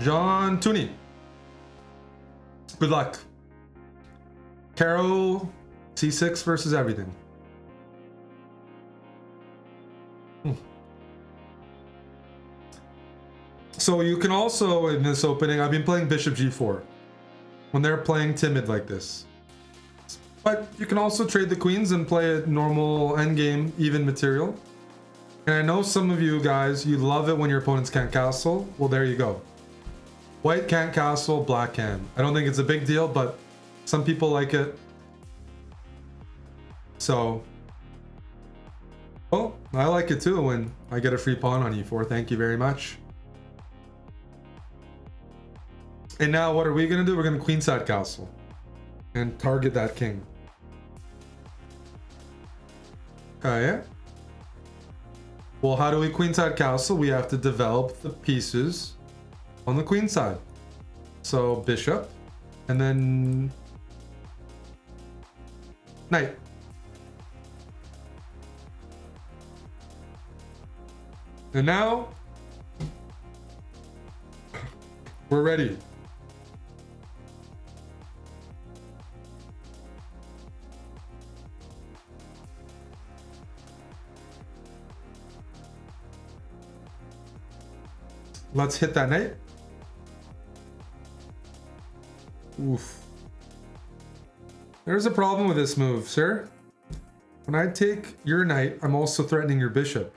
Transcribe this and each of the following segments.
John Tooney. Good luck. Caro C6 versus everything. So you can also, in this opening, I've been playing Bishop G4 when they're playing timid like this. But you can also trade the queens and play a normal endgame, even material. And I know some of you guys, you love it when your opponents can't castle. Well, there you go. White can't castle, black can. I don't think it's a big deal, but some people like it. So, well, I like it too when I get a free pawn on e4. Thank you very much. And now what are we going to do? We're going to queenside castle and target that king. Okay. Well, how do we queenside castle? We have to develop the pieces on the queen side. So bishop and then knight. And now we're ready. Let's hit that knight. Oof. There's a problem with this move, sir. When I take your knight, I'm also threatening your bishop.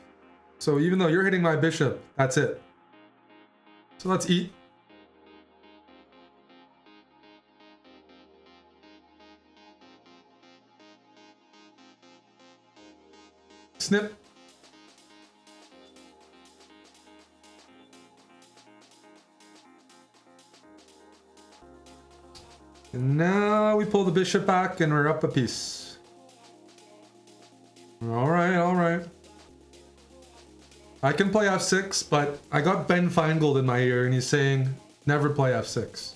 So even though you're hitting my bishop, that's it. So let's eat. Snip. And now we pull the bishop back and we're up a piece. All right, all right. I can play f6, but I got Ben Feingold in my ear and he's saying never play f6.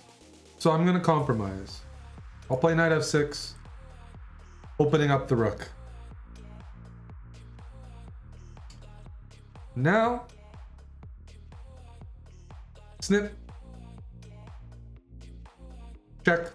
So I'm going to compromise. I'll play knight f6, opening up the rook. Now, snip. Check.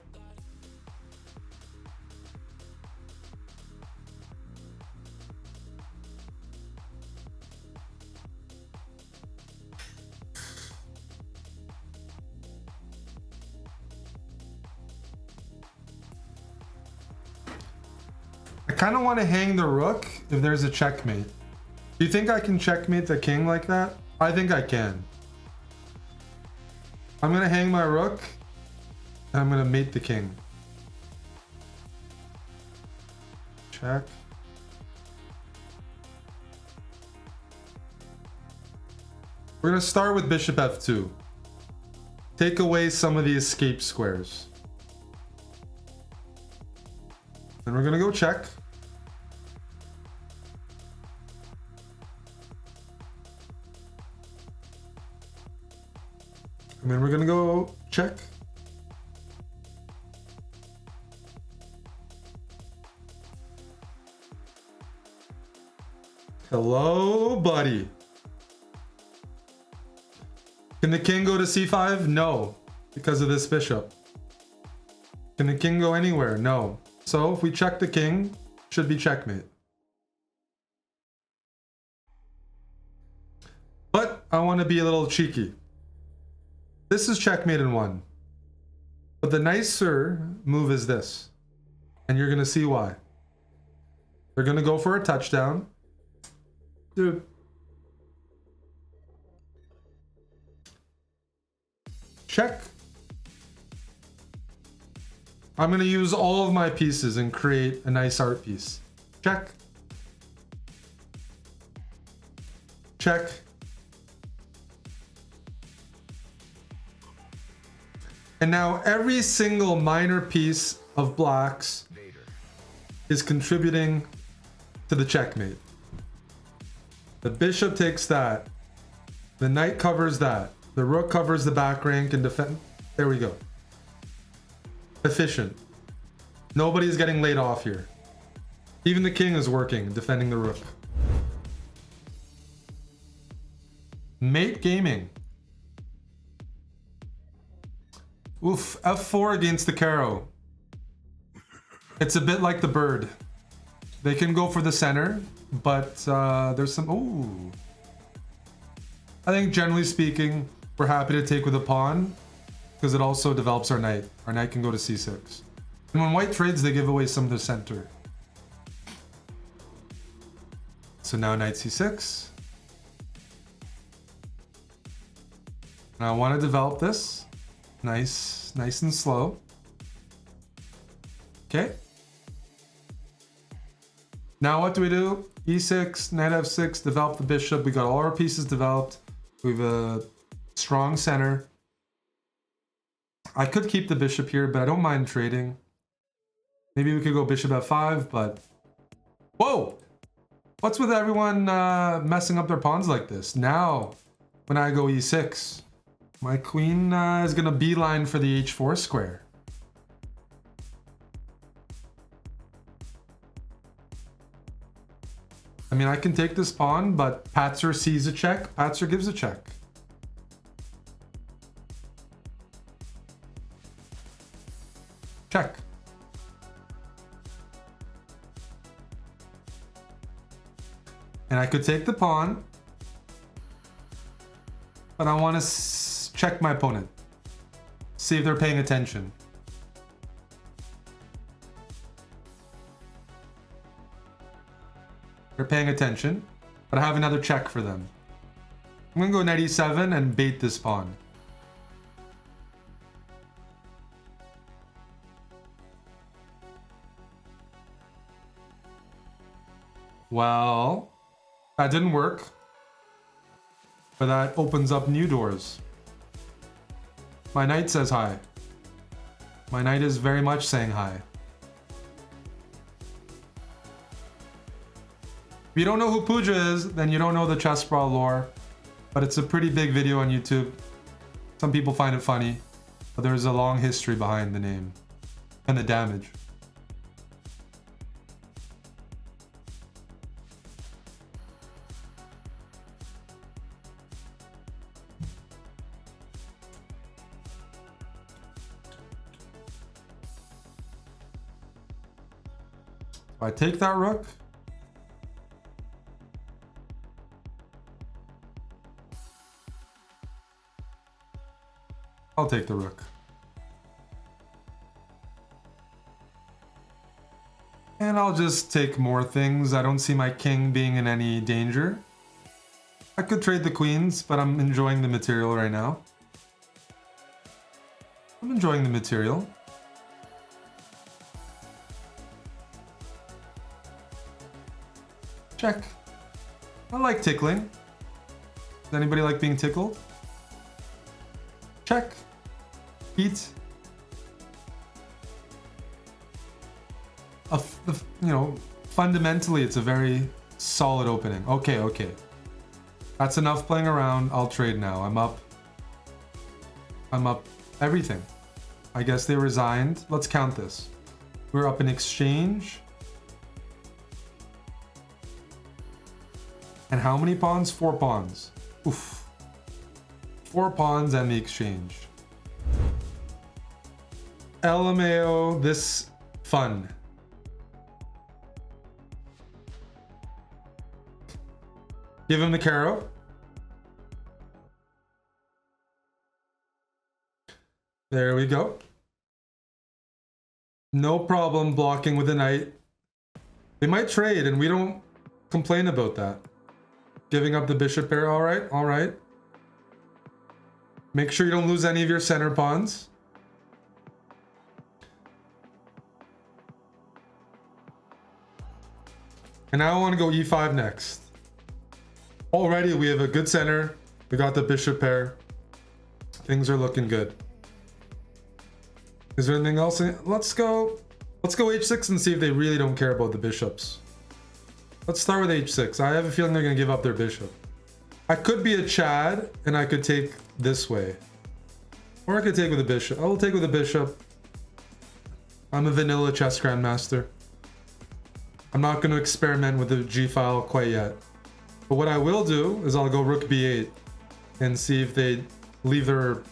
I kind of want to hang the rook if there's a checkmate. Do you think I can checkmate the king like that? I think I can. I'm going to hang my rook and I'm going to mate the king. Check. We're going to start with bishop f2. Take away some of the escape squares. And we're going to go check. And then we're going to go check. Hello, buddy. Can the king go to c5? No, because of this bishop. Can the king go anywhere? No. So if we check the king, should be checkmate. But I want to be a little cheeky. This is checkmate in one. But the nicer move is this. And you're going to see why. They're going to go for a touchdown. Dude. Check. I'm going to use all of my pieces and create a nice art piece. Check. Check. And now every single minor piece of blacks is contributing to the checkmate. The bishop takes that. The knight covers that. The rook covers the back rank and defend. There we go. Efficient. Nobody's getting laid off here. Even the king is working, defending the rook. Mate gaming. Oof, f4 against the Caro. It's a bit like the bird. They can go for the center, but there's some... Ooh. I think generally speaking, we're happy to take with a pawn because it also develops our knight. Our knight can go to c6. And when white trades, they give away some of the center. So now knight c6. And I want to develop this. Nice and slow. Okay. Now what do we do? e6, knight f6, develop the bishop. We got all our pieces developed. We have a strong center. I could keep the bishop here, but I don't mind trading. Maybe we could go bishop f5, but... Whoa! What's with everyone messing up their pawns like this? Now, when I go e6, my queen is going to beeline for the h4 square. I mean, I can take this pawn, but Patzer sees a check. Patzer gives a check. Check. And I could take the pawn, but I want to check my opponent. See if they're paying attention. They're paying attention, but I have another check for them. I'm gonna go knight e7 and bait this pawn. Well, that didn't work, but that opens up new doors. My knight says hi. My knight is very much saying hi. If you don't know who Puja is, then you don't know the chessbrah lore, but it's a pretty big video on YouTube. Some people find it funny, but there's a long history behind the name and the damage. If I take that rook, I'll take the rook. And I'll just take more things. I don't see my king being in any danger. I could trade the queens, but I'm enjoying the material right now. I'm enjoying the material. Check. I like tickling. Does anybody like being tickled? Check. Heat. You know, fundamentally, it's a very solid opening. Okay, okay. That's enough playing around. I'll trade now. I'm up. I'm up everything. I guess they resigned. Let's count this. We're up in exchange. And how many pawns? 4 pawns. Oof. 4 pawns and the exchange. LMAO, this fun. Give him the Caro. There we go. No problem blocking with a knight. They might trade and we don't complain about that. Giving up the bishop pair, all right, all right. Make sure you don't lose any of your center pawns. And now I want to go e5 next. Already we have a good center. We got the bishop pair. Things are looking good. Is there anything else? Let's go h6 and see if they really don't care about the bishops. Let's start with h6. I have a feeling they're going to give up their bishop. I could be a Chad and I could take this way. Or I could take with a bishop. I will take with a bishop. I'm a vanilla chess grandmaster. I'm not going to experiment with the g-file quite yet. But what I will do is I'll go rook b8 and see if they leave their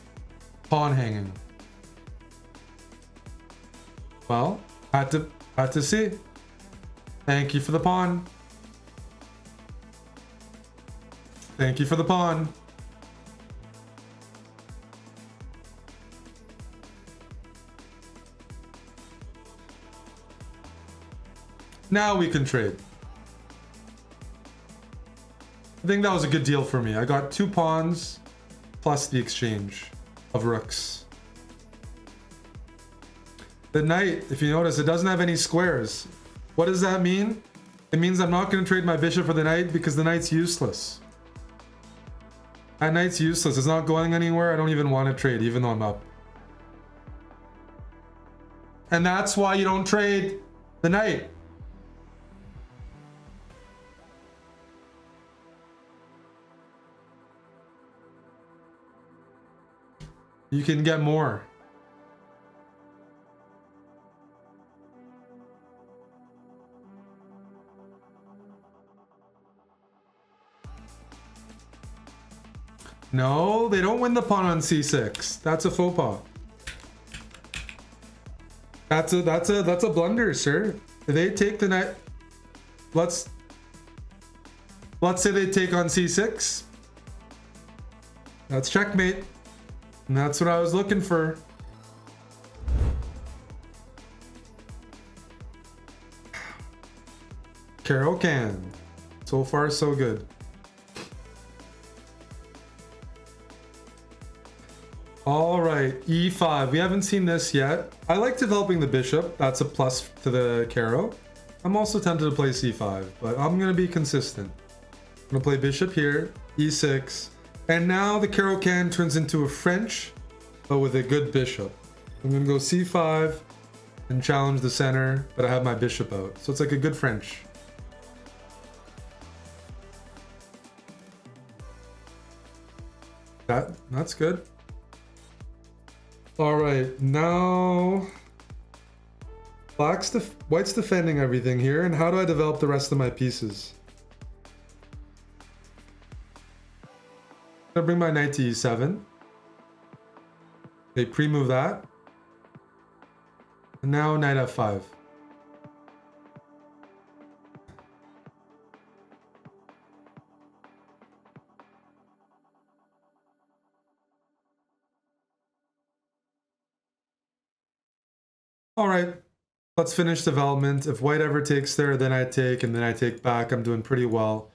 pawn hanging. Well, had to see. Thank you for the pawn. Thank you for the pawn. Now we can trade. I think that was a good deal for me. I got 2 pawns plus the exchange of rooks. The knight, if you notice, it doesn't have any squares. What does that mean? It means I'm not going to trade my bishop for the knight because the knight's useless. That knight's useless. It's not going anywhere. I don't even want to trade, even though I'm up. And that's why you don't trade the knight. You can get more. No, they don't win the pawn on c6. That's a faux pas. That's a blunder, sir. They take the knight. Let's say they take on c6. That's checkmate. And that's what I was looking for. Caro-Kann. So far, so good. All right, e5. We haven't seen this yet. I like developing the bishop. That's a plus to the Caro. I'm also tempted to play c5, but I'm going to be consistent. I'm going to play bishop here, e6. And now the Caro-Kann turns into a French, but with a good bishop. I'm going to go c5 and challenge the center, but I have my bishop out. So it's like a good French. That's good. All right, now white's defending everything here, and how do I develop the rest of my pieces? I'm gonna bring my knight to e7. They pre-move that. And now knight f5. All right, let's finish development. If white ever takes there, then I take, and then I take back. I'm doing pretty well.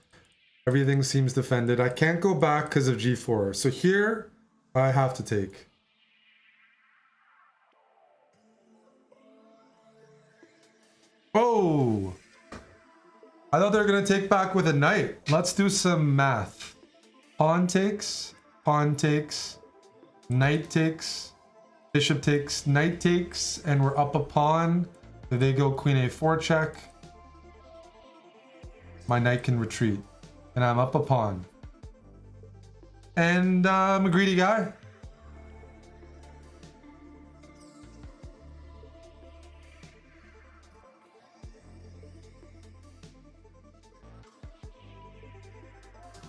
Everything seems defended. I can't go back because of g4. So here, I have to take. Oh! I thought they were going to take back with a knight. Let's do some math. Pawn takes, knight takes, bishop takes, knight takes, and we're up a pawn. They go queen a4 check. My knight can retreat. And I'm up a pawn. And I'm a greedy guy.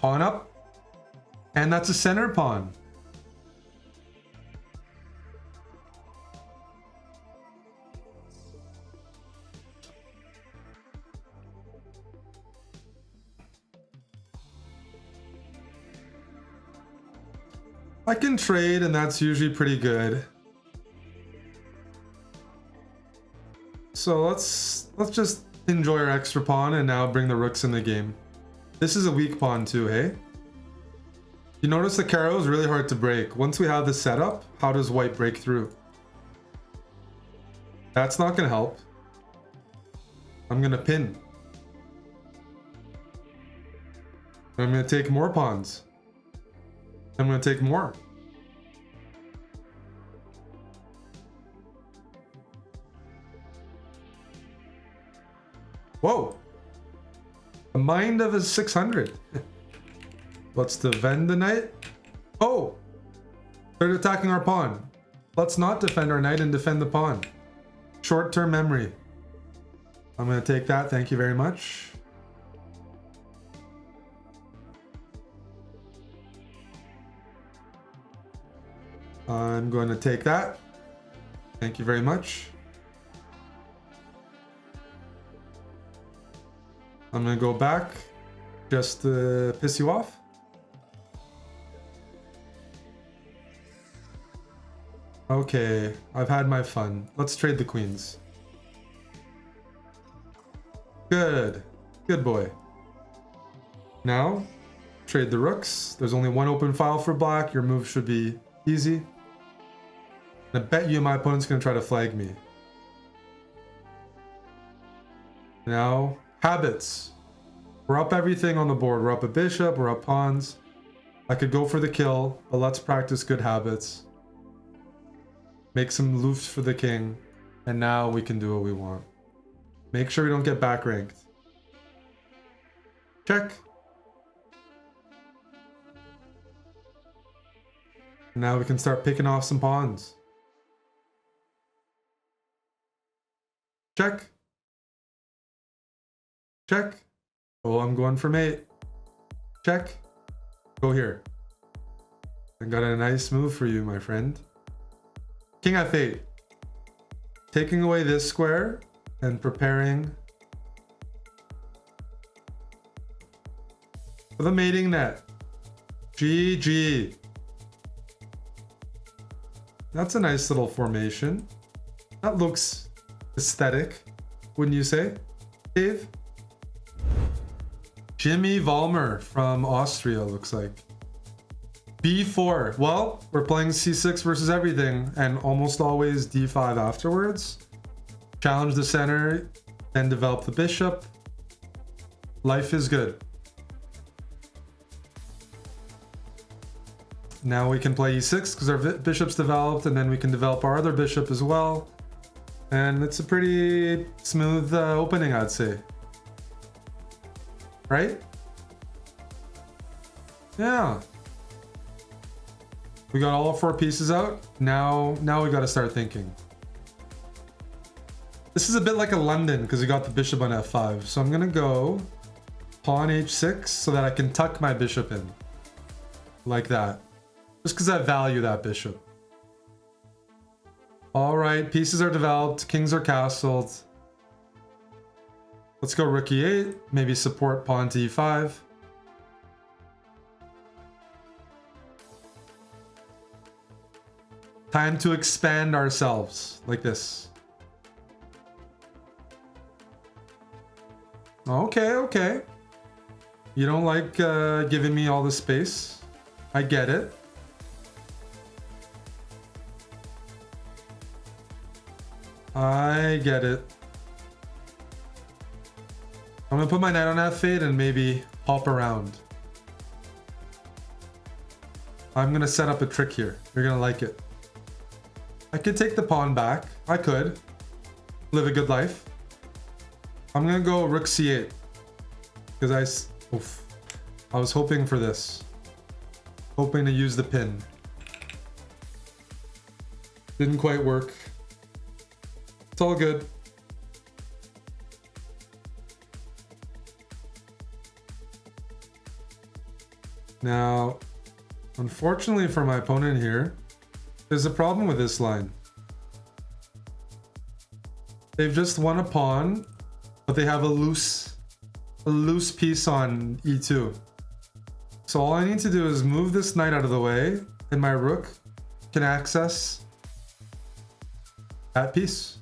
Pawn up. And that's a center pawn. I can trade, and that's usually pretty good. So let's just enjoy our extra pawn and now bring the rooks in the game. This is a weak pawn too, hey? You notice the Caro is really hard to break. Once we have the setup, how does white break through? That's not gonna help. I'm gonna pin. I'm gonna take more pawns. I'm gonna take more. Whoa! The mind of a 600. Let's defend the knight. Oh! They're attacking our pawn. Let's not defend our knight and defend the pawn. Short-term memory. I'm gonna take that, thank you very much. I'm going to take that. Thank you very much. I'm gonna go back just to piss you off. Okay, I've had my fun. Let's trade the queens. Good. Good boy. Now, trade the rooks. There's only one open file for black. Your move should be easy. I bet you my opponent's gonna try to flag me. Now, habits. We're up everything on the board. We're up a bishop, we're up pawns. I could go for the kill, but let's practice good habits. Make some loofs for the king, and now we can do what we want. Make sure we don't get back ranked. Check. Now we can start picking off some pawns. Check. Check. Oh, I'm going for mate. Check. Go here. I got a nice move for you, my friend. King F8. Taking away this square and preparing for the mating net. GG. That's a nice little formation. That looks aesthetic, wouldn't you say, Dave? Jimmy Vollmer from Austria, looks like. B4. Well, we're playing C6 versus everything, and almost always D5 afterwards. Challenge the center, then develop the bishop. Life is good. Now we can play E6 because our bishop's developed, and then we can develop our other bishop as well. And it's a pretty smooth opening, I'd say. Right? Yeah. We got all 4 pieces out. Now we got to start thinking. This is a bit like a London because we got the bishop on F5. So I'm going to go pawn H6 so that I can tuck my bishop in. Like that. Just because I value that bishop. All right, pieces are developed. Kings are castled. Let's go rook E8. Maybe support pawn to E5. Time to expand ourselves, like this. Okay. You don't like giving me all the space. I get it. I get it. I'm gonna put my knight on F8 and maybe hop around. I'm gonna set up a trick here. You're gonna like it. I could take the pawn back. I could. Live a good life. I'm gonna go rook C8. Because I was hoping for this. Hoping to use the pin. Didn't quite work. It's all good. Now, unfortunately for my opponent here, there's a problem with this line. They've just won a pawn, but they have a loose piece on E2. So all I need to do is move this knight out of the way, and my rook can access that piece.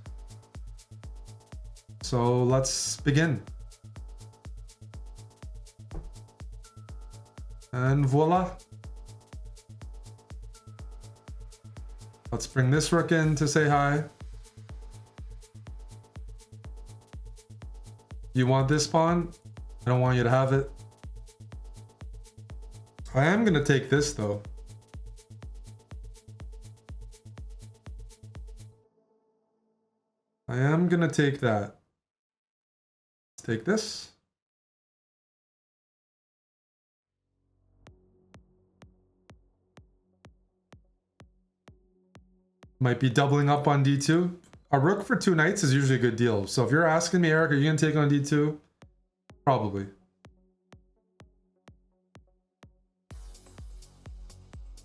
So let's begin. And voila. Let's bring this rook in to say hi. You want this pawn? I don't want you to have it. I am gonna take this though. I am gonna take that. Let's take this. Might be doubling up on D2. A rook for 2 knights is usually a good deal. So if you're asking me, Eric, are you gonna take on D2? Probably.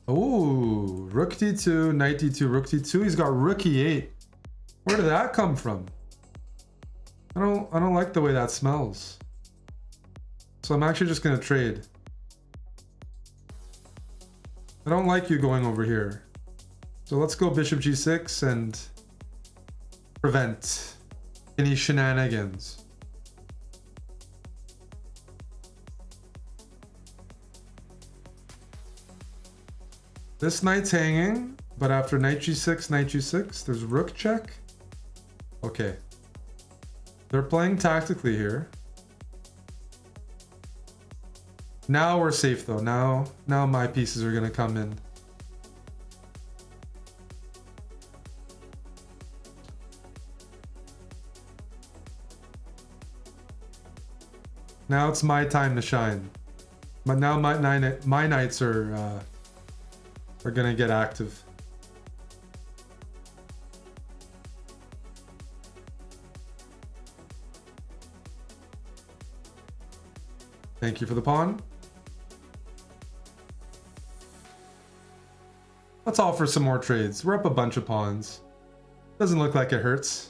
Oh, rook D2, knight D2, rook D2. He's got rook E8. Where did that come from? I don't like the way that smells. So I'm actually just gonna trade. I don't like you going over here. So let's go bishop g6 and prevent any shenanigans. This knight's hanging, but after knight g6, there's rook check. Okay. They're playing tactically here. Now we're safe though. Now my pieces are gonna come in. Now it's my time to shine. But now my knights are gonna get active. Thank you for the pawn. Let's offer some more trades. We're up a bunch of pawns. Doesn't look like it hurts.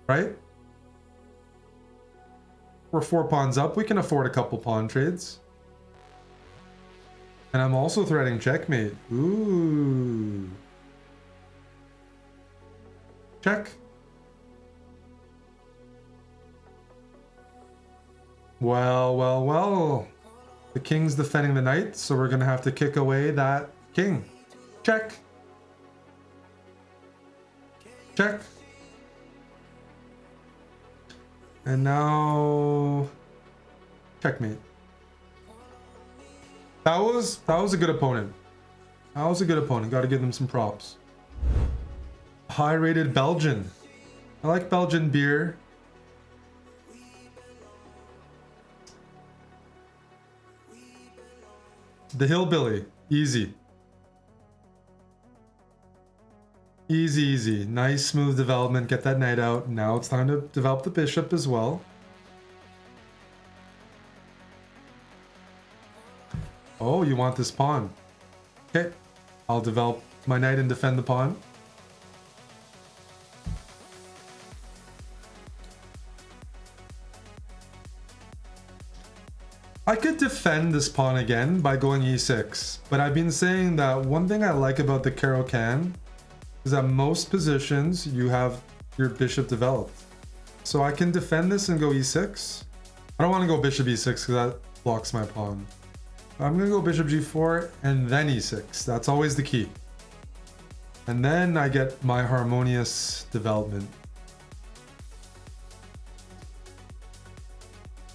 Right? We're 4 pawns up. We can afford a couple pawn trades. And I'm also threatening checkmate. Ooh. Check. Well. The king's defending the knight, so we're gonna have to kick away that king. Check. Check. And now checkmate. That was a good opponent. That was a good opponent. Got to give them some props. High-rated Belgian. I like Belgian beer. The Hillbilly. Easy. Easy. Nice, smooth development. Get that knight out. Now it's time to develop the bishop as well. Oh, you want this pawn. Okay. I'll develop my knight and defend the pawn. I could defend this pawn again by going e6, but I've been saying that one thing I like about the Caro-Kann is that most positions you have your bishop developed. So I can defend this and go e6. I don't want to go bishop e6 because that blocks my pawn. I'm going to go bishop g4 and then e6. That's always the key. And then I get my harmonious development.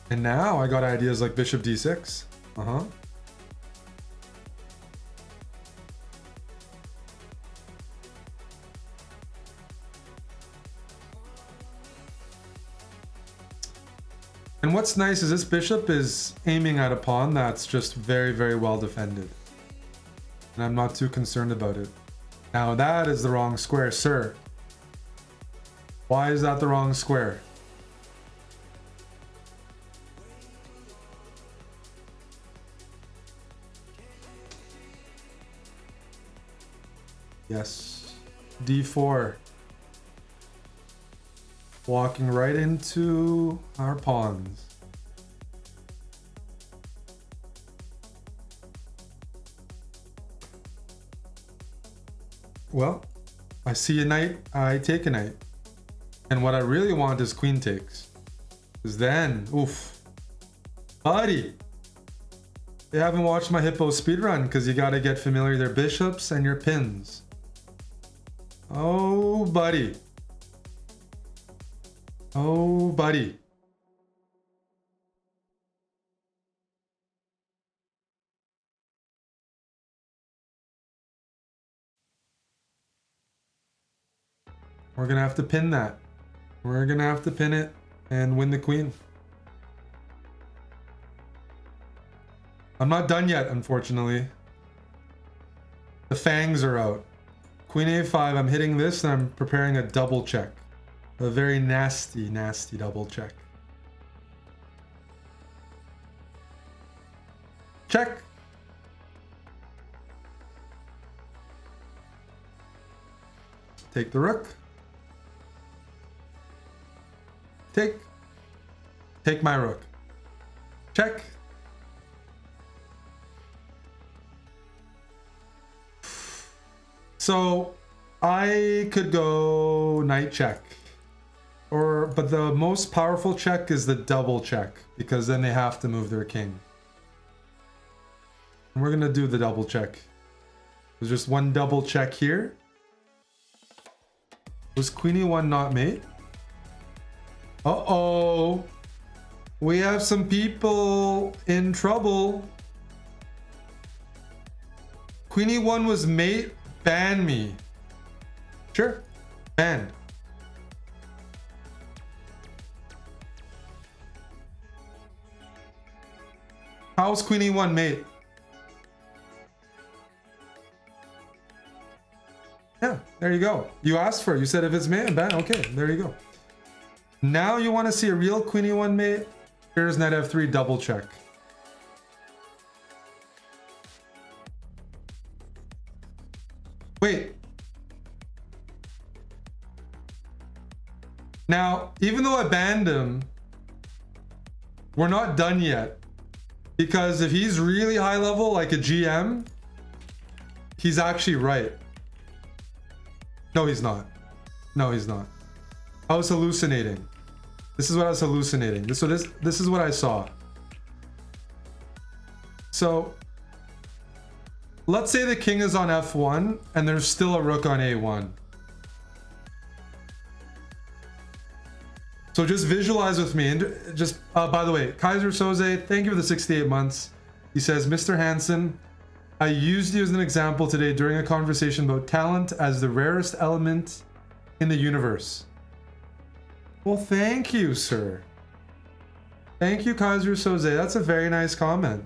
And now I got ideas like bishop d6. And what's nice is this bishop is aiming at a pawn that's just very, very well defended. And I'm not too concerned about it. Now that is the wrong square, sir. Why is that the wrong square? Yes. d4. Walking right into our pawns. Well, I see a knight, I take a knight. And what I really want is queen takes. Because then, oof. Buddy! You haven't watched my hippo speedrun because you gotta get familiar with their bishops and your pins. Oh, buddy. Oh, buddy. We're gonna have to pin that. We're gonna have to pin it and win the queen. I'm not done yet, unfortunately. The fangs are out. Queen a5, I'm hitting this and I'm preparing a double check. A very nasty, nasty double check. Check. Take the rook. Take. Take my rook. Check. So I could go knight check. But the most powerful check is the double check, because then they have to move their king. And we're gonna do the double check. There's just one double check here. Was queen e1 not mate? Uh-oh. We have some people in trouble. Queen e1 was mate. Ban me. Sure. Banned. How's queen e1 mate? Yeah, there you go. You asked for it. You said if it's mate, ban. Okay, there you go. Now you want to see a real queen e1 mate? Here's knight f3 double check. Wait. Now, even though I banned him, we're not done yet. Because if he's really high level, like a GM, he's actually right. No, he's not. No, he's not. I was hallucinating. This is what I was hallucinating. This is what I saw. So, let's say the king is on f1 and there's still a rook on a1. So just visualize with me, and just by the way, Kaiser Soze, thank you for the 68 months. He says, Mr. Hansen, I used you as an example today during a conversation about talent as the rarest element in the universe. Well, thank you, sir. Thank you, Kaiser Soze. That's a very nice comment.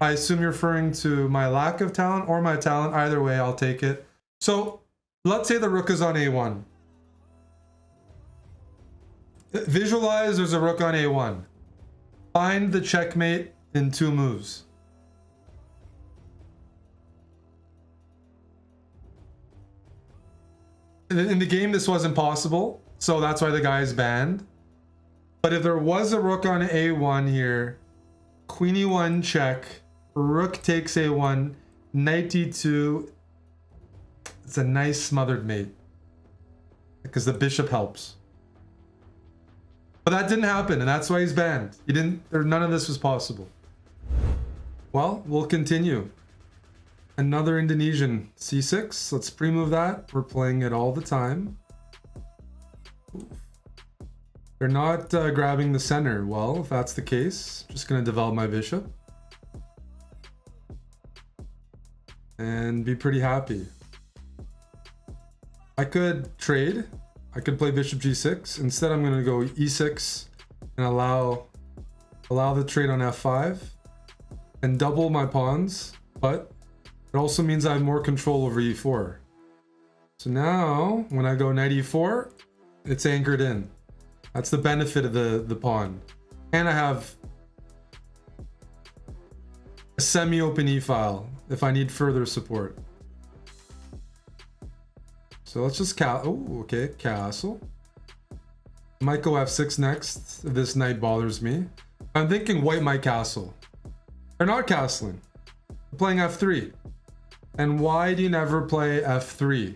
I assume you're referring to my lack of talent or my talent. Either way, I'll take it. So let's say the rook is on a1. Visualize there's a rook on a1. Find the checkmate in 2 moves. In the game, this wasn't possible, so that's why the guy is banned. But if there was a rook on a1 here, queen e1 check, rook takes a1, knight d2, it's a nice smothered mate. Because the bishop helps. But that didn't happen, and that's why he's banned. None of this was possible. Well, we'll continue. Another Indonesian c6. Let's pre-move that. We're playing it all the time. They're not grabbing the center. Well, if that's the case, just gonna develop my bishop. And be pretty happy. I could trade. I could play bishop g6. Instead, I'm going to go e6 and allow the trade on f5 and double my pawns, but it also means I have more control over e4. So now, when I go knight e4, it's anchored in. That's the benefit of the pawn. And I have a semi-open e-file if I need further support. So let's just castle. Might go f6 next if this knight bothers me. I'm thinking white might castle. They're not castling. They're playing f3. And why do you never play f3?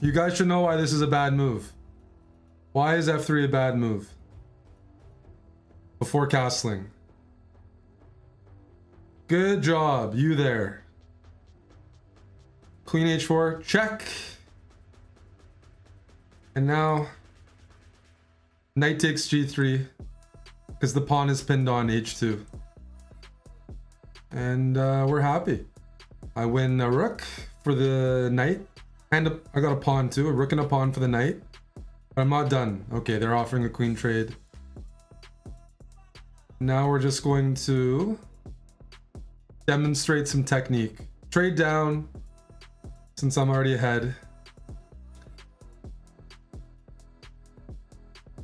You guys should know why this is a bad move. Why is f3 a bad move? Before castling. Good job, you there. Queen h4, check. And now, knight takes g3, because the pawn is pinned on h2. And we're happy. I win a rook for the knight, and I got a pawn too, a rook and a pawn for the knight. But I'm not done. Okay, they're offering a queen trade. Now we're just going to demonstrate some technique. Trade down, since I'm already ahead.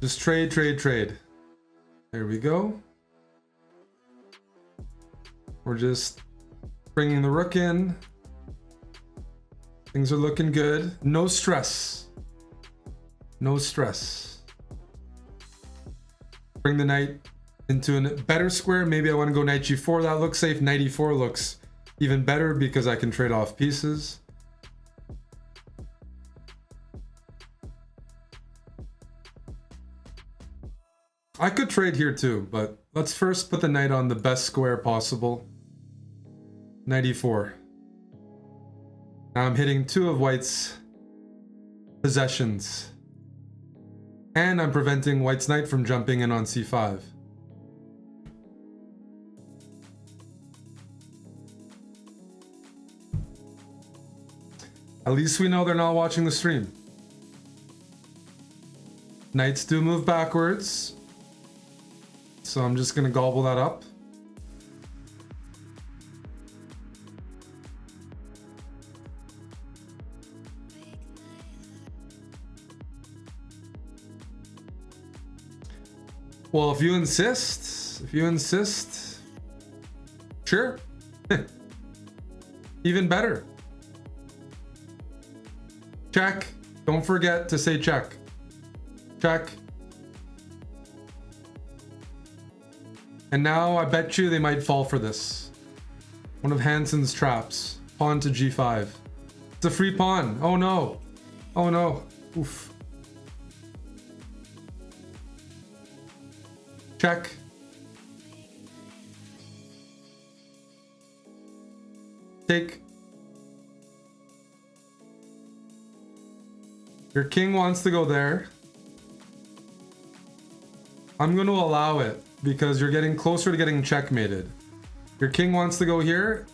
Just trade. There we go. We're just bringing the rook in. Things are looking good. No stress. No stress. Bring the knight into a better square. Maybe I want to go knight g4. That looks safe. Knight e4 looks even better because I can trade off pieces. I could trade here too, but let's first put the knight on the best square possible. Knight e4. Now I'm hitting two of white's possessions. And I'm preventing white's knight from jumping in on c5. At least we know they're not watching the stream. Knights do move backwards. So I'm just gonna gobble that up. Well, if you insist, sure. Even better. Check. Don't forget to say check. Check. And now I bet you they might fall for this. One of Hansen's traps. Pawn to g5. It's a free pawn. Oh no. Oh no. Oof. Check. Take. Your king wants to go there. I'm going to allow it because you're getting closer to getting checkmated. Your king wants to go here.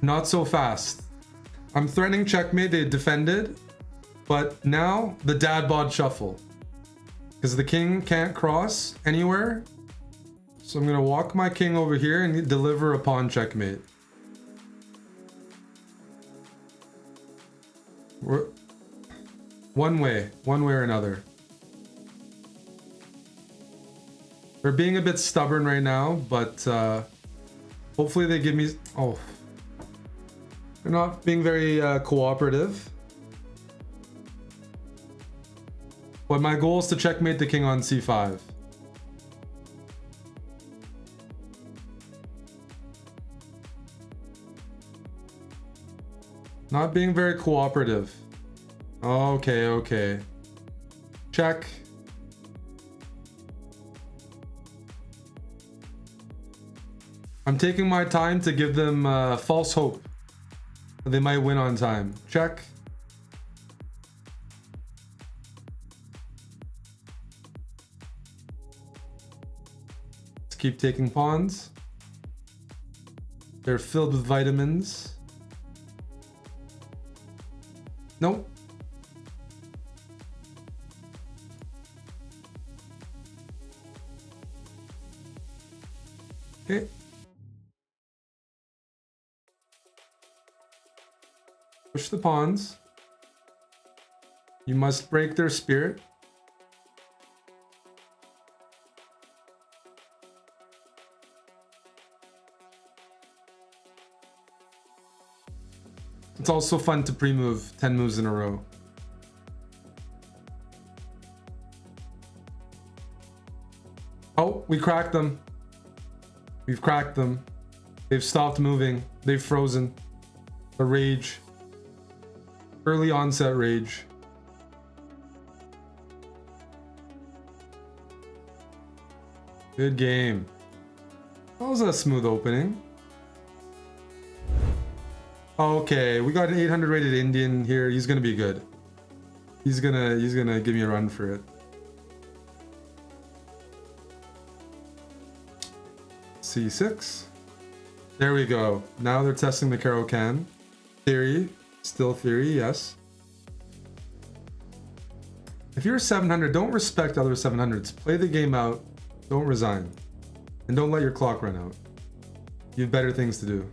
Not so fast. I'm threatening checkmate. They defended. But now the dad bod shuffle. Because the king can't cross anywhere. So I'm going to walk my king over here and deliver a pawn checkmate. We're one way or another. They're being a bit stubborn right now, but hopefully they give me... Oh. They're not being very cooperative. But my goal is to checkmate the king on c5. Not being very cooperative. Okay, okay. Check. I'm taking my time to give them false hope that they might win on time. Check. Let's keep taking pawns. They're filled with vitamins. Nope. Okay. Push the pawns. You must break their spirit. It's also fun to pre-move 10 moves in a row. Oh, we cracked them. We've cracked them. They've stopped moving. They've frozen. The rage. Early onset rage. Good game. That was a smooth opening. Okay, we got an 800 rated Indian here. He's gonna be good. He's gonna give me a run for it. C6. There we go. Now they're testing the Caro-Kann. Theory. Still theory, yes. If you're 700, don't respect other 700s. Play the game out. Don't resign. And don't let your clock run out. You have better things to do.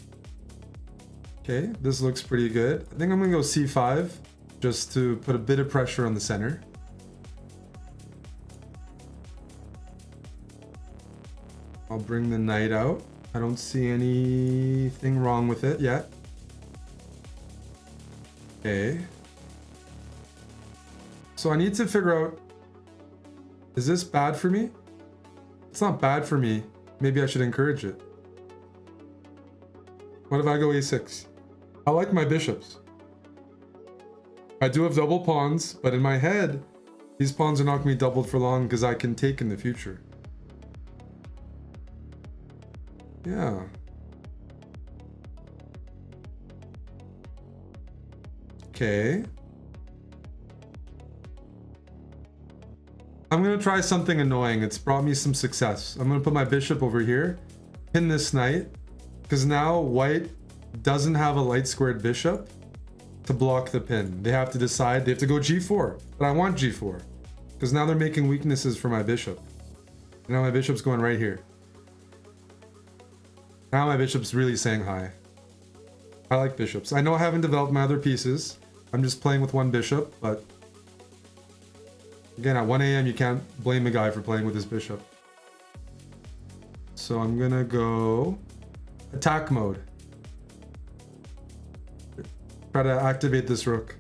Okay, this looks pretty good. I think I'm gonna go c5 just to put a bit of pressure on the center. I'll bring the knight out. I don't see anything wrong with it yet. Okay. So I need to figure out, is this bad for me? It's not bad for me. Maybe I should encourage it. What if I go a6? I like my bishops. I do have double pawns, but in my head, these pawns are not going to be doubled for long because I can take in the future. Yeah. Okay. I'm going to try something annoying. It's brought me some success. I'm going to put my bishop over here, pin this knight, because now white doesn't have a light squared bishop to block the pin. They have to decide, they have to go g4, but I want g4 because now they're making weaknesses for my bishop. And now my bishop's going right here. Now my bishop's really saying hi. I like bishops. I know I haven't developed my other pieces. I'm just playing with one bishop, but again, at 1 a.m. you can't blame a guy for playing with his bishop. So I'm gonna go attack mode. Try to activate this rook.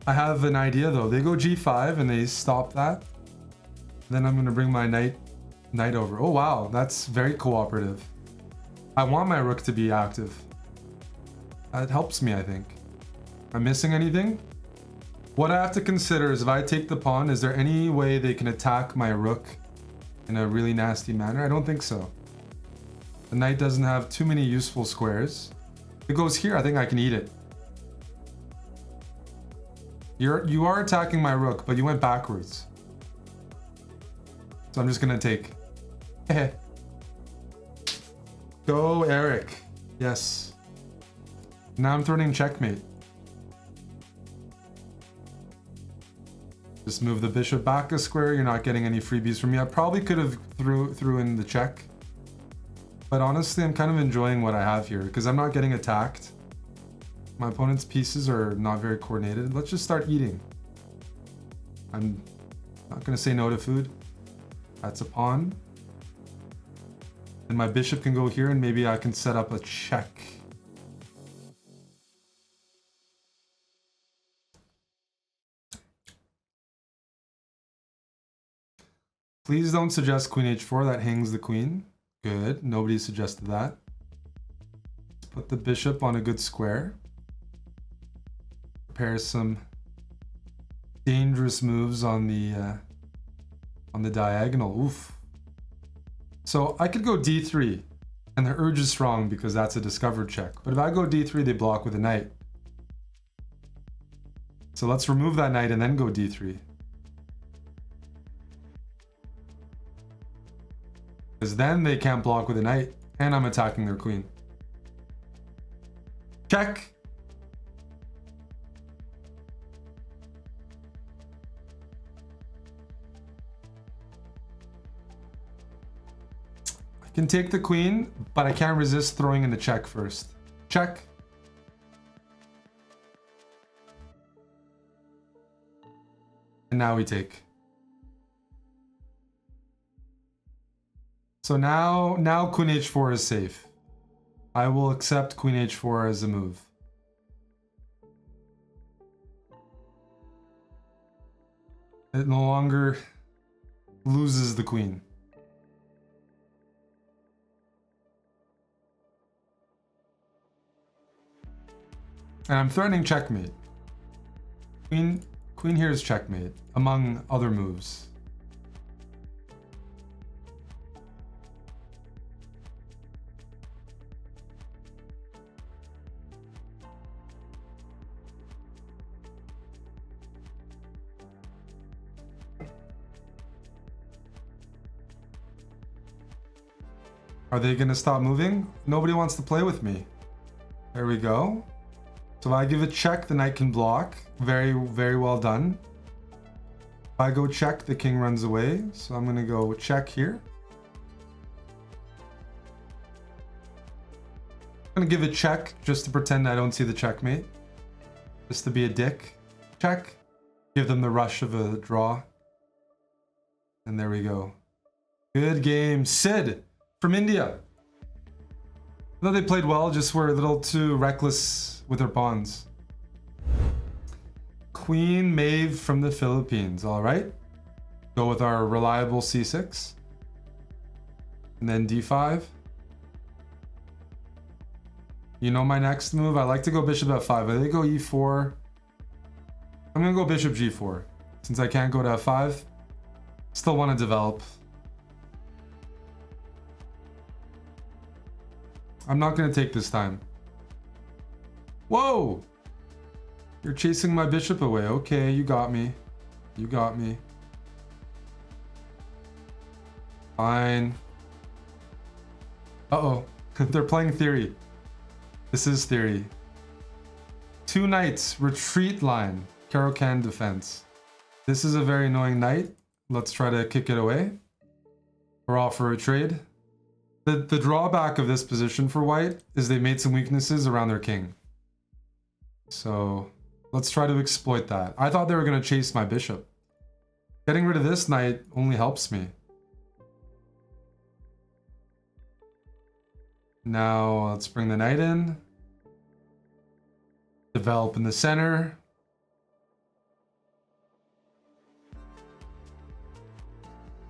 I have an idea though. They go g5 and they stop that. Then I'm gonna bring my knight over. Oh wow, that's very cooperative. I want my rook to be active. It helps me, I think. Am I missing anything? What I have to consider is if I take the pawn, is there any way they can attack my rook in a really nasty manner? I don't think so. The knight doesn't have too many useful squares. If it goes here, I think I can eat it. You are attacking my rook, but you went backwards. So I'm just gonna take. Go, Eric. Yes. Now I'm threatening checkmate. Just move the bishop back a square. You're not getting any freebies from me. I probably could have threw in the check. But honestly, I'm kind of enjoying what I have here because I'm not getting attacked. My opponent's pieces are not very coordinated. Let's just start eating. I'm not going to say no to food. That's a pawn. And my bishop can go here and maybe I can set up a check. Please don't suggest queen h4. That hangs the queen. Good. Nobody suggested that. Let's put the bishop on a good square. Prepare some dangerous moves on the diagonal. Oof. So I could go d3, and the urge is strong because that's a discovered check. But if I go d3, they block with a knight. So let's remove that knight and then go d3. Because then they can't block with a knight, and I'm attacking their queen. Check. I can take the queen, but I can't resist throwing in the check first. Check. And now we take. So now queen h4 is safe. I will accept queen h4 as a move. It no longer loses the queen. And I'm threatening checkmate. Queen here is checkmate, among other moves. Are they gonna stop moving? Nobody wants to play with me. There we go. So if I give a check, the knight can block. Very, very well done. If I go check, the king runs away. So I'm gonna go check here. I'm gonna give a check just to pretend I don't see the checkmate. Just to be a dick. Check. Give them the rush of a draw. And there we go. Good game. Sid from India. I thought they played well, just were a little too reckless with their pawns. Queen Maeve from the Philippines. All right. Go with our reliable c6. And then d5. You know my next move? I like to go bishop f5. I think go e4. I'm going to go bishop g4. Since I can't go to f5. Still want to develop. I'm not going to take this time. Whoa! You're chasing my bishop away. Okay, you got me. You got me. Fine. Uh-oh. They're playing theory. This is theory. 2 knights. Retreat line. Caro-Kann defense. This is a very annoying knight. Let's try to kick it away. Or offer a trade. The drawback of this position for white is they made some weaknesses around their king. So let's try to exploit that. I thought they were going to chase my bishop. Getting rid of this knight only helps me. Now let's bring the knight in. Develop in the center.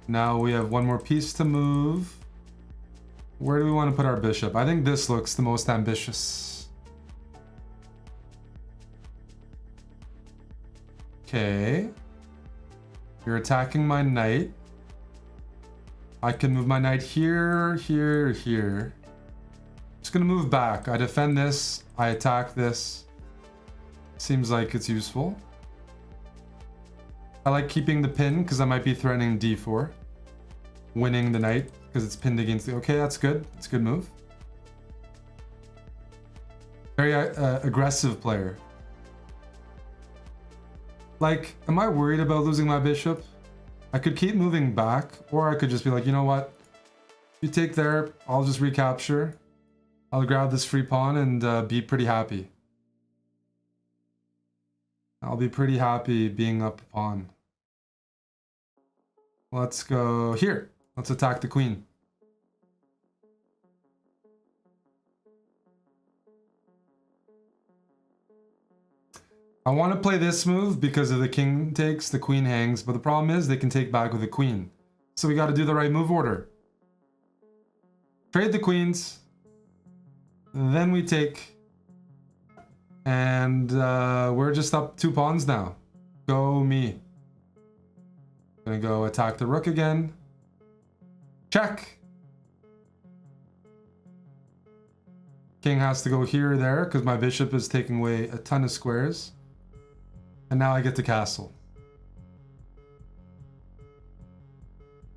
Now we have one more piece to move. Where do we want to put our bishop? I think this looks the most ambitious. Okay. You're attacking my knight. I can move my knight here, here, here. Just gonna move back. I defend this. I attack this. Seems like it's useful. I like keeping the pin because I might be threatening d4. Winning the knight because it's pinned against the... Okay, that's good. It's a good move. Very aggressive player. Like, am I worried about losing my bishop? I could keep moving back, or I could just be like, you know what? You take there, I'll just recapture. I'll grab this free pawn and be pretty happy. I'll be pretty happy being up a pawn. Let's go here. Let's attack the queen. I want to play this move because if the king takes, the queen hangs, but the problem is they can take back with the queen. So we got to do the right move order. Trade the queens. Then we take. And we're just up 2 pawns now. Go me. Gonna go attack the rook again. Check. King has to go here or there because my bishop is taking away a ton of squares. And now I get to castle.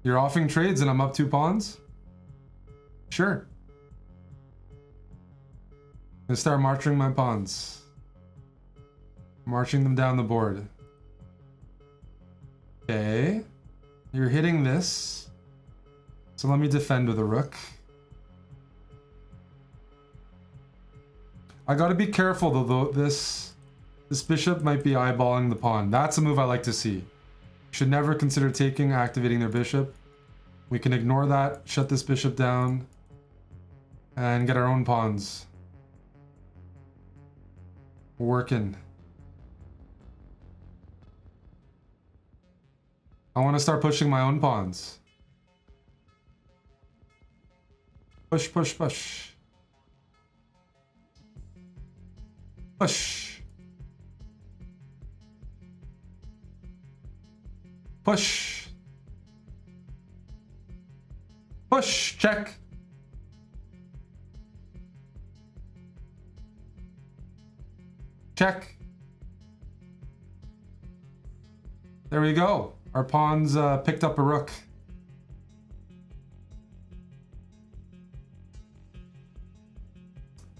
You're offering trades and I'm up 2 pawns? Sure. I'm gonna start marching my pawns. Marching them down the board. Okay. You're hitting this. So let me defend with a rook. I gotta be careful though, this bishop might be eyeballing the pawn. That's a move I like to see. Should never consider taking, activating their bishop. We can ignore that, shut this bishop down, and get our own pawns working. I want to start pushing my own pawns. Push, push, push. Push. Push. Push. Check. Check. There we go. Our pawns picked up a rook.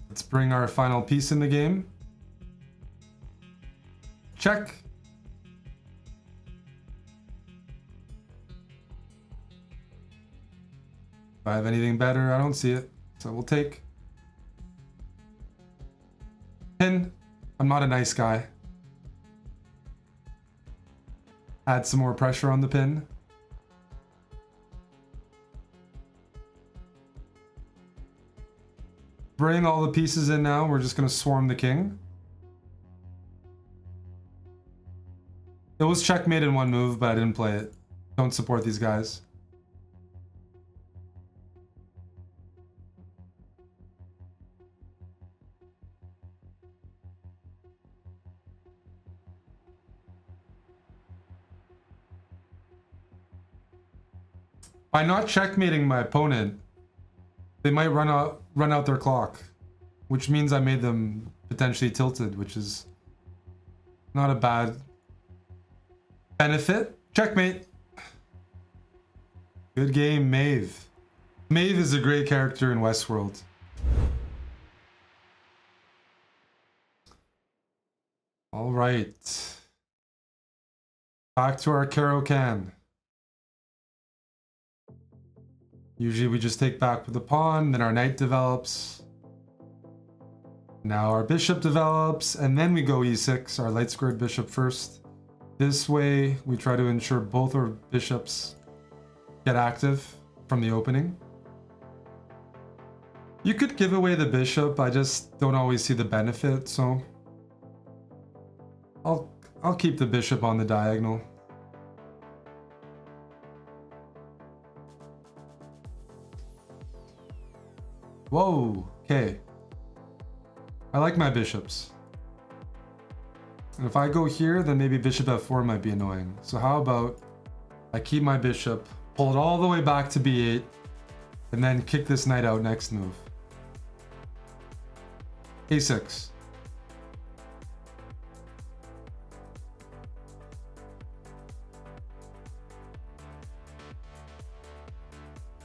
Let's bring our final piece in the game. Check. If I have anything better, I don't see it. So we'll take. Pin. I'm not a nice guy. Add some more pressure on the pin. Bring all the pieces in now. We're just going to swarm the king. It was checkmate in one move, but I didn't play it. Don't support these guys. By not checkmating my opponent, they might run out their clock, which means I made them potentially tilted, which is not a bad benefit. Checkmate. Good game, Maeve. Maeve is a great character in Westworld. All right. Back to our Caro-Kann. Usually we just take back with the pawn, then our knight develops. Now our bishop develops, and then we go e6, our light squared bishop first. This way, we try to ensure both our bishops get active from the opening. You could give away the bishop, I just don't always see the benefit, so I'll keep the bishop on the diagonal. Whoa, okay. I like my bishops. And if I go here, then maybe bishop f4 might be annoying. So how about I keep my bishop, pull it all the way back to b8, and then kick this knight out next move. a6.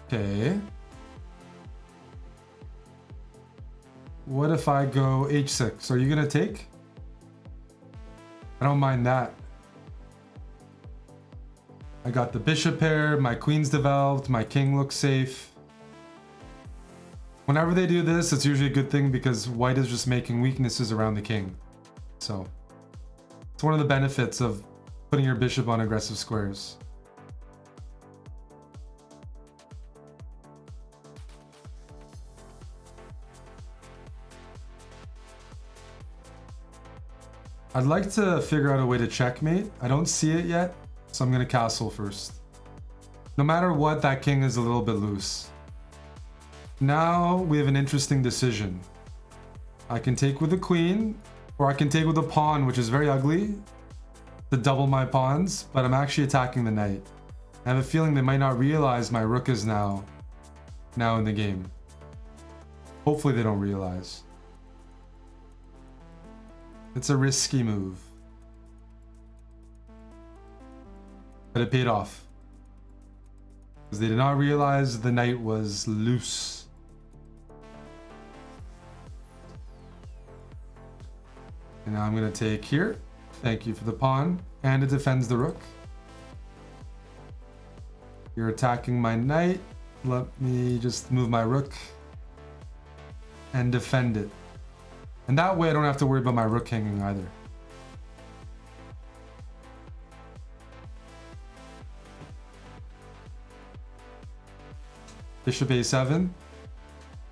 Okay. What if I go h6? Are you gonna take? I don't mind that. I got the bishop pair, my queen's developed, my king looks safe. Whenever they do this, it's usually a good thing because white is just making weaknesses around the king. So, it's one of the benefits of putting your bishop on aggressive squares. I'd like to figure out a way to checkmate. I don't see it yet, so I'm gonna castle first. No matter what, that king is a little bit loose. Now we have an interesting decision. I can take with the queen, or I can take with a pawn, which is very ugly, to double my pawns, but I'm actually attacking the knight. I have a feeling they might not realize my rook is now in the game. Hopefully they don't realize. It's a risky move. But it paid off. Because they did not realize the knight was loose. And now I'm going to take here. Thank you for the pawn. And it defends the rook. You're attacking my knight. Let me just move my rook and defend it. And that way I don't have to worry about my rook hanging either. Bishop a7.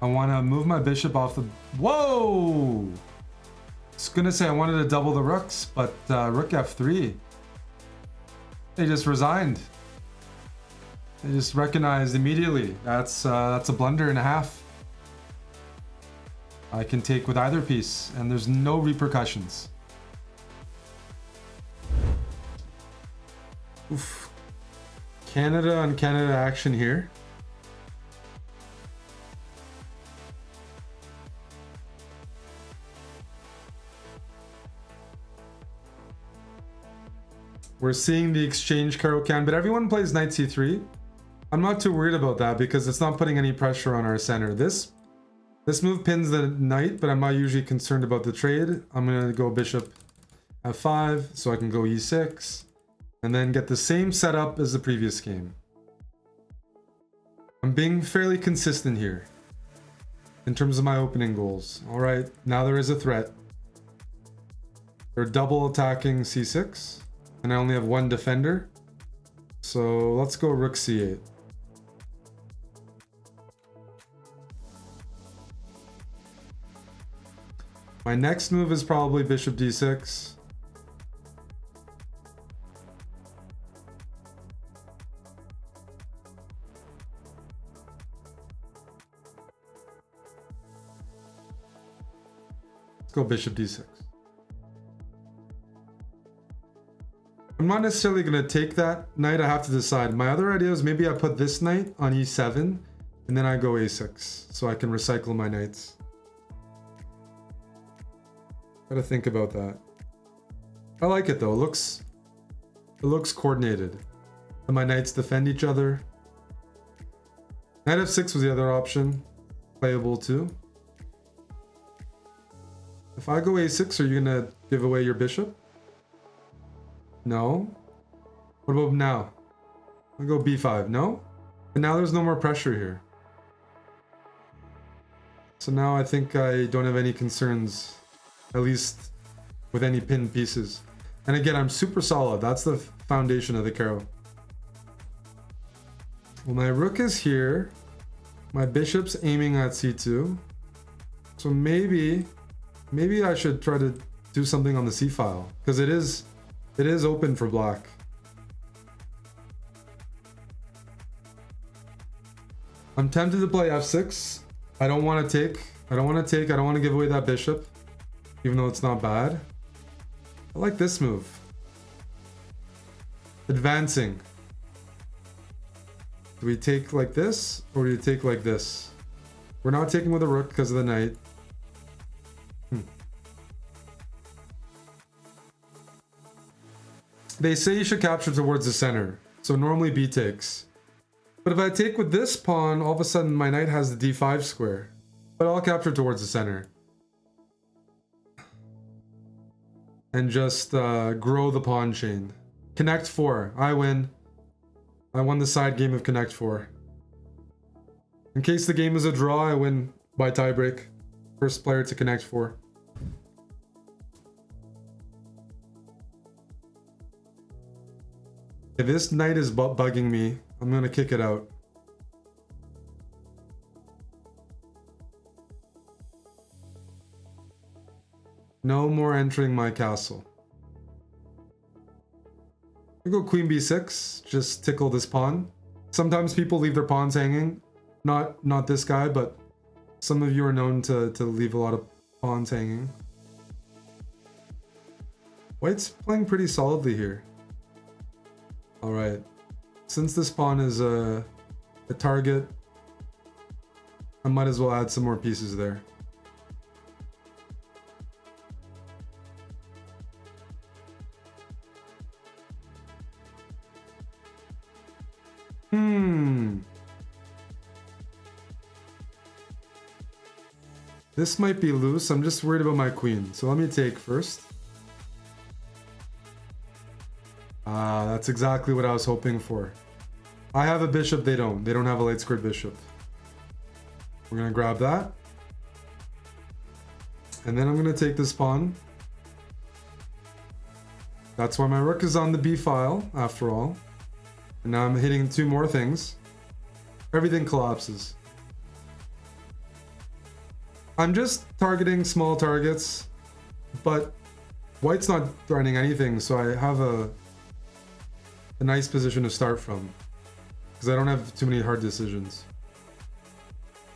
I want to move my bishop off the... Whoa! I was going to say I wanted to double the rooks, but rook f3. They just resigned. They just recognized immediately. That's a blunder and a half. I can take with either piece, and there's no repercussions. Oof. Canada on Canada action here. We're seeing the exchange Caro-Kann, but everyone plays knight c3. I'm not too worried about that because it's not putting any pressure on our center. This move pins the knight, but I'm not usually concerned about the trade. I'm going to go bishop f5 so I can go e6 and then get the same setup as the previous game. I'm being fairly consistent here in terms of my opening goals. All right, now there is a threat. They're double attacking c6, and I only have one defender. So let's go rook c8. My next move is probably bishop d6. Let's go bishop d6. I'm not necessarily going to take that knight. I have to decide. My other idea is maybe I put this knight on e7 and then I go a6 so I can recycle my knights. Gotta think about that. I like it though. It looks coordinated. And my knights defend each other. Knight f6 was the other option. Playable too. If I go a6, are you gonna give away your bishop? No. What about now? I'll go b5. No? And now there's no more pressure here. So now I think I don't have any concerns, at least with any pinned pieces. And again, I'm super solid. That's the foundation of the Caro. Well, my rook is here. My bishop's aiming at c2. So maybe I should try to do something on the c file, because it is open for black. I'm tempted to play f6. I don't want to take. I don't want to give away that bishop, even though it's not bad. I like this move. Advancing. Do we take like this, or do you take like this? We're not taking with a rook because of the knight. They say you should capture towards the center, so normally b takes. But if I take with this pawn, all of a sudden my knight has the d5 square. But I'll capture towards the center. And just grow the pawn chain. Connect 4. I win. I won the side game of Connect 4. In case the game is a draw, I win by tiebreak. First player to Connect 4. If this knight is bugging me, I'm gonna kick it out. No more entering my castle. I go queen b6, just tickle this pawn. Sometimes people leave their pawns hanging. Not this guy, but some of you are known to leave a lot of pawns hanging. White's playing pretty solidly here. Alright. Since this pawn is a target, I might as well add some more pieces there. This might be loose. I'm just worried about my queen. So let me take first. That's exactly what I was hoping for. I have a bishop, they don't. They don't have a light squared bishop. We're gonna grab that. And then I'm gonna take this pawn. That's why my rook is on the b file, after all. And now I'm hitting two more things. Everything collapses. I'm just targeting small targets, but white's not threatening anything, so I have a nice position to start from, because I don't have too many hard decisions.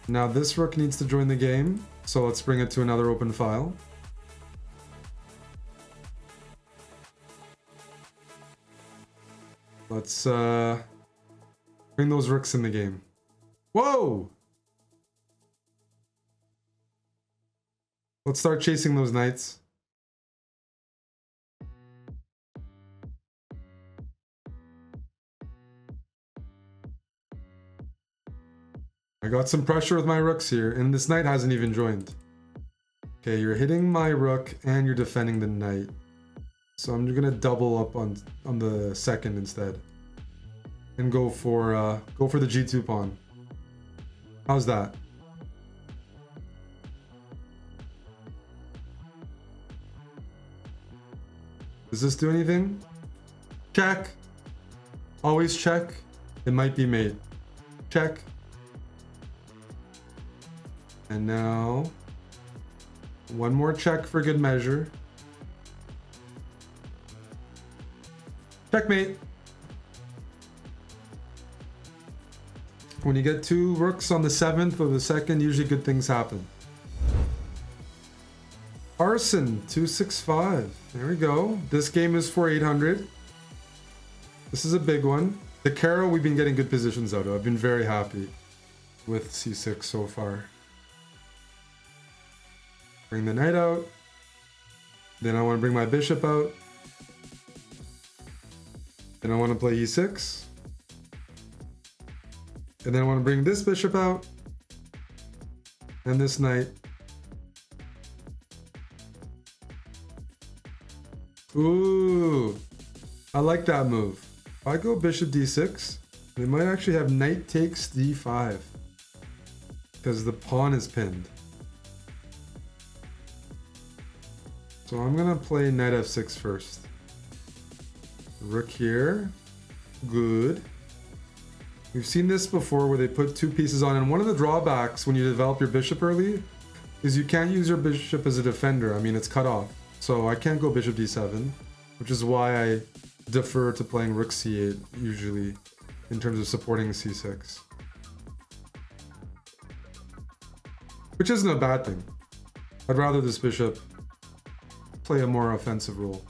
Now this rook needs to join the game, so let's bring it to another open file. Let's bring those rooks in the game. Whoa! Let's start chasing those knights. I got some pressure with my rooks here, and this knight hasn't even joined. Okay, you're hitting my rook and you're defending the knight. So I'm gonna double up on the second instead. And go for the G2 pawn. How's that? Does this do anything? Check. Always check. It might be mate. Check. And now, one more check for good measure. Checkmate. When you get 2 rooks on the 7th or the 2nd, usually good things happen. Arson 265. There we go. This game is for 800. This is a big one. The Caro, we've been getting good positions out of. I've been very happy with C6 so far. Bring the knight out. Then I want to bring my bishop out. Then I want to play E6. And then I want to bring this bishop out. And this knight. Ooh, I like that move. If I go bishop d6, they might actually have knight takes d5. Because the pawn is pinned. So I'm gonna play knight f6 first. Rook here. Good. We've seen this before where they put 2 pieces on, and one of the drawbacks when you develop your bishop early is you can't use your bishop as a defender. I mean, it's cut off. So I can't go bishop d7, which is why I defer to playing rook c8 usually in terms of supporting c6. Which isn't a bad thing. I'd rather this bishop play a more offensive role.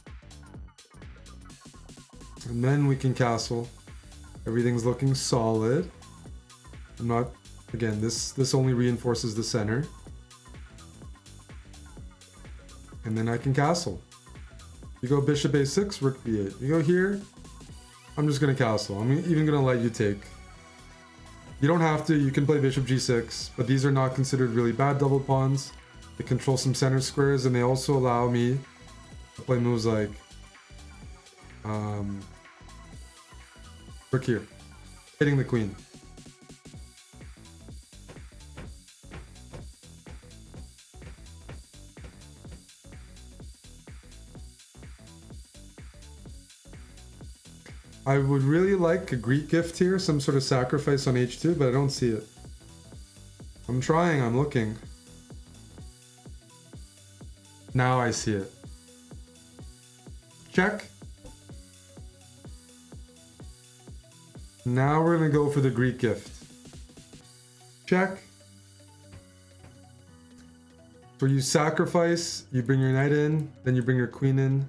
And then we can castle. Everything's looking solid. I'm not, again, this only reinforces the center. And then I can castle. You go bishop a6, rook b8. You go here, I'm just gonna castle. I'm even gonna let you take. You don't have to, you can play bishop g6, but these are not considered really bad double pawns. They control some center squares, and they also allow me to play moves like rook here, hitting the queen. I would really like a Greek gift here, some sort of sacrifice on h2, but I don't see it. I'm trying, I'm looking. Now I see it. Check. Now we're gonna go for the Greek gift. Check. So you sacrifice, you bring your knight in, then you bring your queen in,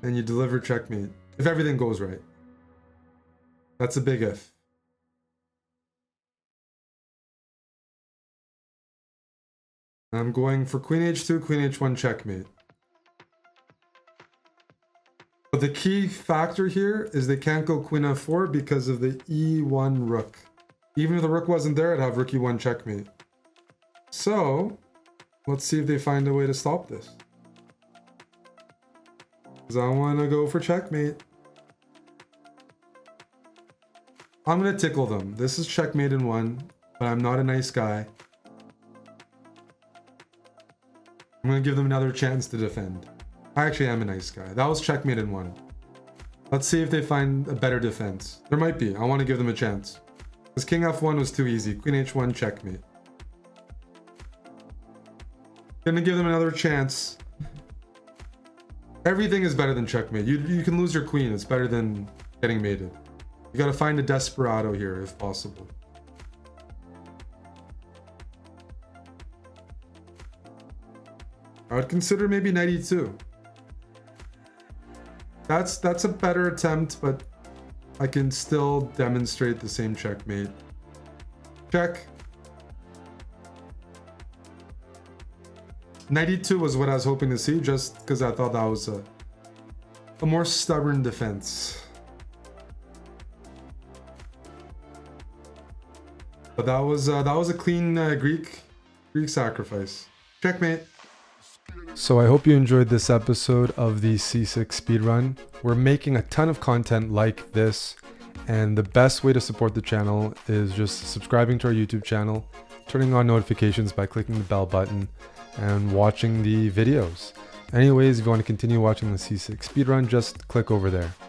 and you deliver checkmate. If everything goes right. That's a big if. I'm going for queen h2, queen h1 checkmate. But the key factor here is they can't go queen f4 because of the e1 rook. Even if the rook wasn't there, I'd have rook e1 checkmate. So, let's see if they find a way to stop this. Because I want to go for checkmate. I'm going to tickle them. This is checkmate in 1, but I'm not a nice guy. I'm going to give them another chance to defend. I actually am a nice guy. That was checkmate in 1. Let's see if they find a better defense. There might be. I want to give them a chance. Because king f1 was too easy. Queen h1 checkmate. Gonna give them another chance. Everything is better than checkmate. You can lose your queen. It's better than getting mated. You gotta find a desperado here if possible. I would consider maybe knight e2. That's a better attempt, but I can still demonstrate the same checkmate. Check. Knight e2 was what I was hoping to see, just because I thought that was a more stubborn defense. But that was a clean Greek sacrifice. Checkmate. So I hope you enjoyed this episode of the C6 speedrun. We're making a ton of content like this, and the best way to support the channel is just subscribing to our YouTube channel, turning on notifications by clicking the bell button, and watching the videos. Anyways, if you want to continue watching the C6 speedrun, just click over there.